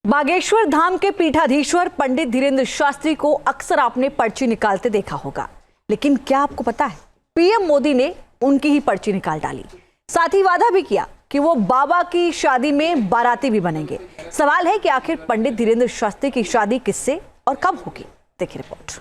बागेश्वर धाम के पीठाधीश्वर पंडित धीरेन्द्र शास्त्री को अक्सर आपने पर्ची निकालते देखा होगा, लेकिन क्या आपको पता है पीएम मोदी ने उनकी ही पर्ची निकाल डाली। साथ ही वादा भी किया कि वो बाबा की शादी में बाराती भी बनेंगे। सवाल है कि आखिर पंडित धीरेन्द्र शास्त्री की शादी किससे और कब होगी? देखिए रिपोर्ट।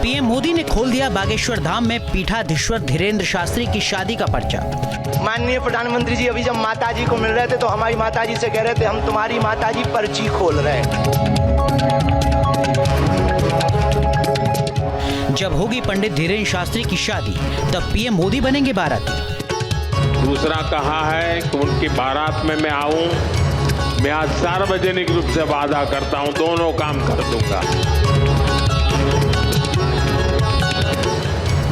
पीएम मोदी ने खोल दिया बागेश्वर धाम में पीठाधीश्वर धीरेन्द्र शास्त्री की शादी का पर्चा। माननीय प्रधानमंत्री जी अभी जब माता जी को मिल रहे थे तो हमारी माता जी से कह रहे थे हम तुम्हारी माता जी पर्ची खोल रहे हैं। जब होगी पंडित धीरेन्द्र शास्त्री की शादी तब पीएम मोदी बनेंगे बाराती। दूसरा कहा है कि उनकी बारात में मैं आऊं। मैं आज सार्वजनिक रूप से वादा करता हूं दोनों काम कर दूंगा।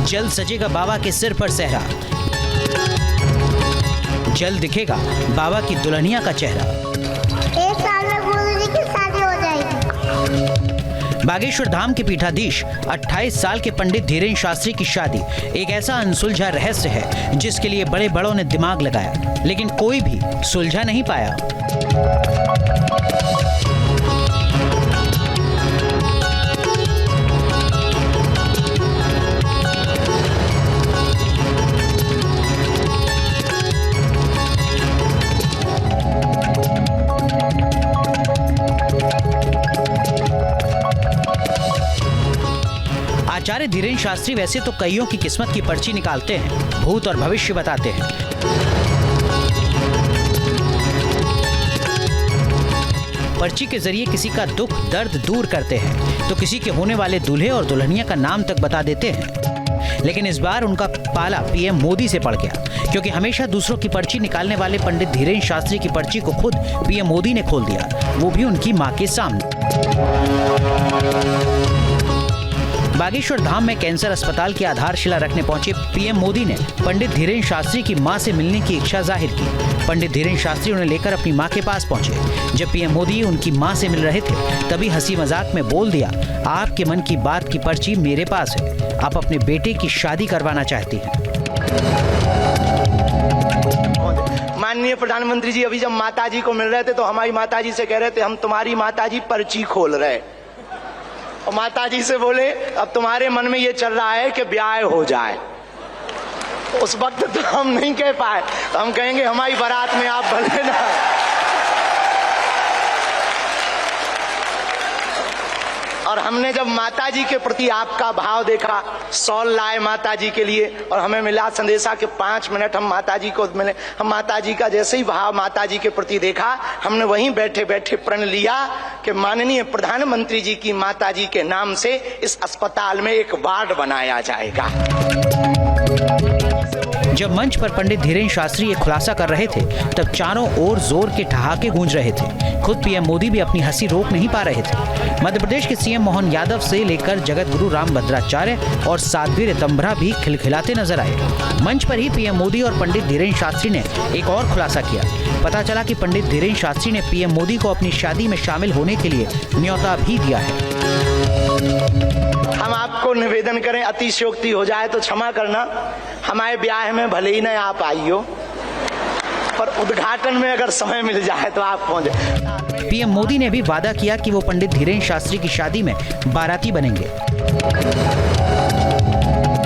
जल्द सजेगा बाबा के सिर पर सेहरा, जल्द दिखेगा बाबा की दुल्हनिया का चेहरा। 1 साल में गुरुजी की शादी हो जाएगी। बागेश्वर धाम के पीठाधीश 28 साल के पंडित धीरेन्द्र शास्त्री की शादी एक ऐसा अनसुलझा रहस्य है जिसके लिए बड़े बड़ों ने दिमाग लगाया, लेकिन कोई भी सुलझा नहीं पाया। आचार्य धीरेन्द्र शास्त्री वैसे तो कईयों की किस्मत की पर्ची निकालते हैं, भूत और भविष्य बताते हैं। पर्ची के जरिए किसी का दुख दर्द दूर करते हैं तो किसी के होने वाले दूल्हे और दुल्हनिया का नाम तक बता देते हैं। लेकिन इस बार उनका पाला पीएम मोदी से पड़ गया, क्योंकि हमेशा दूसरों की पर्ची निकालने वाले पंडित धीरेन्द्र शास्त्री की पर्ची को खुद पीएम मोदी ने खोल दिया, वो भी उनकी मां के सामने। बागेश्वर धाम में कैंसर अस्पताल की आधारशिला रखने पहुंचे पीएम मोदी ने पंडित धीरेन्द्र शास्त्री की मां से मिलने की इच्छा जाहिर की। पंडित धीरेन्द्र शास्त्री उन्हें लेकर अपनी मां के पास पहुंचे। जब पीएम मोदी उनकी मां से मिल रहे थे तभी हंसी मजाक में बोल दिया, आपके मन की बात की पर्ची मेरे पास है, आप अपने बेटे की शादी करवाना चाहती हैं। माननीय प्रधानमंत्री जी अभी जब माता जी को मिल रहे थे तो हमारी माता जी से कह रहे थे हम तुम्हारी माता जी पर्ची खोल रहे हैं। और माता जी से बोले अब तुम्हारे मन में ये चल रहा है कि ब्याह हो जाए। उस वक्त तो हम नहीं कह पाए, तो हम कहेंगे हमारी बारात में आप भले ना। और हमने जब माता जी के प्रति आपका भाव देखा, सॉल लाए माता जी के लिए और हमें मिला संदेशा के 5 मिनट हम माता जी को मिले। हम माता जी का जैसे ही भाव माता जी के प्रति देखा, हमने वहीं बैठे बैठे प्रण लिया कि माननीय प्रधानमंत्री जी की माता जी के नाम से इस अस्पताल में एक वार्ड बनाया जाएगा। जब मंच पर पंडित धीरेन्द्र शास्त्री ये खुलासा कर रहे थे तब चारों ओर जोर के ठहाके गूंज रहे थे। खुद पीएम मोदी भी अपनी हंसी रोक नहीं पा रहे थे। मध्य प्रदेश के सीएम मोहन यादव से लेकर जगत गुरु रामभद्राचार्य और साध्वी ऋतंभरा भी खिलखिलाते नजर आए। मंच पर ही पीएम मोदी और पंडित धीरेन्द्र शास्त्री ने एक और खुलासा किया। पता चला कि पंडित धीरेन्द्र शास्त्री ने पीएम मोदी को अपनी शादी में शामिल होने के लिए न्योता भी दिया है। हम आपको निवेदन करें, अतिशयोक्ति हो जाए तो क्षमा करना। हमारे ब्याह में भले ही न आप आइयो, पर उद्घाटन में अगर समय मिल जाए तो आप पहुंचे। पीएम मोदी ने भी वादा किया कि वो पंडित धीरेन्द्र शास्त्री की शादी में बाराती बनेंगे।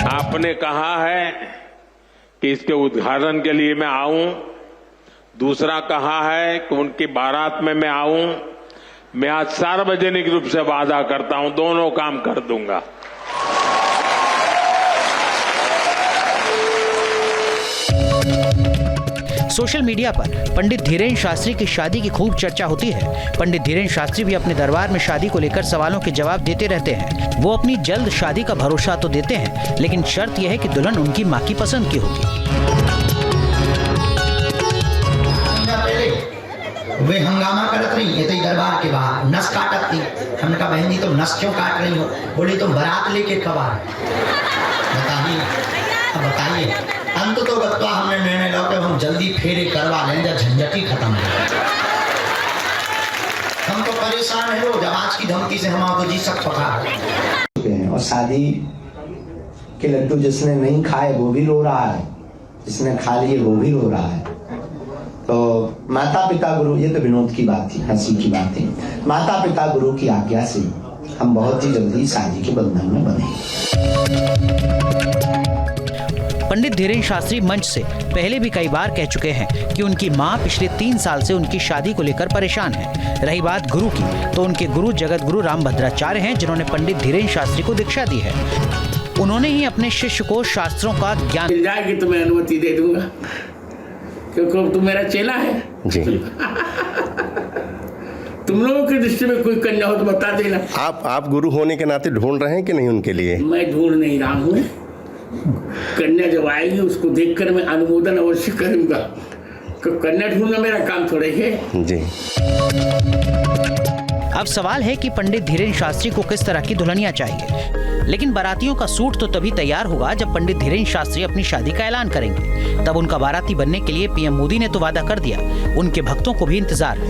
आपने कहा है कि इसके उद्घाटन के लिए मैं आऊं। दूसरा कहा है कि उनकी बारात में मैं आऊं। मैं आज सार्वजनिक रूप से वादा करता हूं दोनों काम कर दूंगा। सोशल मीडिया पर पंडित धीरेन्द्र शास्त्री की शादी की खूब चर्चा होती है। पंडित धीरेन्द्र शास्त्री भी अपने दरबार में शादी को लेकर सवालों के जवाब देते रहते हैं। वो अपनी जल्द शादी का भरोसा तो देते हैं, लेकिन शर्त यह है कि दुल्हन उनकी मां की पसंद की होगी। वे हंगामा करत रही ये तो दरबार के बाहर नस काटत थी। हमने कहा बहन जी तुम नस क्यों काट रही हो? बोली तुम बारात लेके कब आ रहे? बताइए। अंत तो गत्वा हमने निर्णय लिया कि हम जल्दी फेरे करवा लें, झंझट ही खत्म है। हम तो परेशान है रोज, आज की धमकी से हम आपको जी सब पका हैं। और शादी के लड्डू जिसने नहीं खाए वो भी रो रहा है, जिसने खा लिए वो भी रो रहा है। तो माता पिता गुरु, ये तो विनोद की बात थी, हंसी की बात थी। माता पिता गुरु की आज्ञा से हम बहुत ही जल्दी शादी के बंधन में बने। पंडित धीरेन्द्र शास्त्री मंच से पहले भी कई बार कह चुके हैं कि उनकी मां पिछले 3 साल से उनकी शादी को लेकर परेशान है। रही बात गुरु की, तो उनके गुरु जगत गुरु रामभद्राचार्य हैं, जिन्होंने पंडित धीरेन्द्र शास्त्री को दीक्षा दी है। उन्होंने ही अपने शिष्य को शास्त्रों का ज्ञान मिल जाएगी तो मैं अनुमति दे दूंगा, क्योंकि तू मेरा चेला है जी। तुम लोगों की दृष्टि में कोई कन्या हो तो बता देना। आप गुरु होने के नाते ढूंढ रहे हैं कि नहीं उनके लिए? मैं ढूंढ नहीं रहा हूँ, कन्या जब आएगी उसको देखकर मैं अनुमोदन अवश्य करूंगा। कन्या ढूंढना मेरा काम थोड़े है जी। अब सवाल है कि पंडित धीरेन्द्र शास्त्री को किस तरह की दुल्हनिया चाहिए। लेकिन बारातियों का सूट तो तभी तैयार होगा जब पंडित धीरेन्द्र शास्त्री अपनी शादी का ऐलान करेंगे। तब उनका बाराती बनने के लिए पीएम मोदी ने तो वादा कर दिया, उनके भक्तों को भी इंतजार है।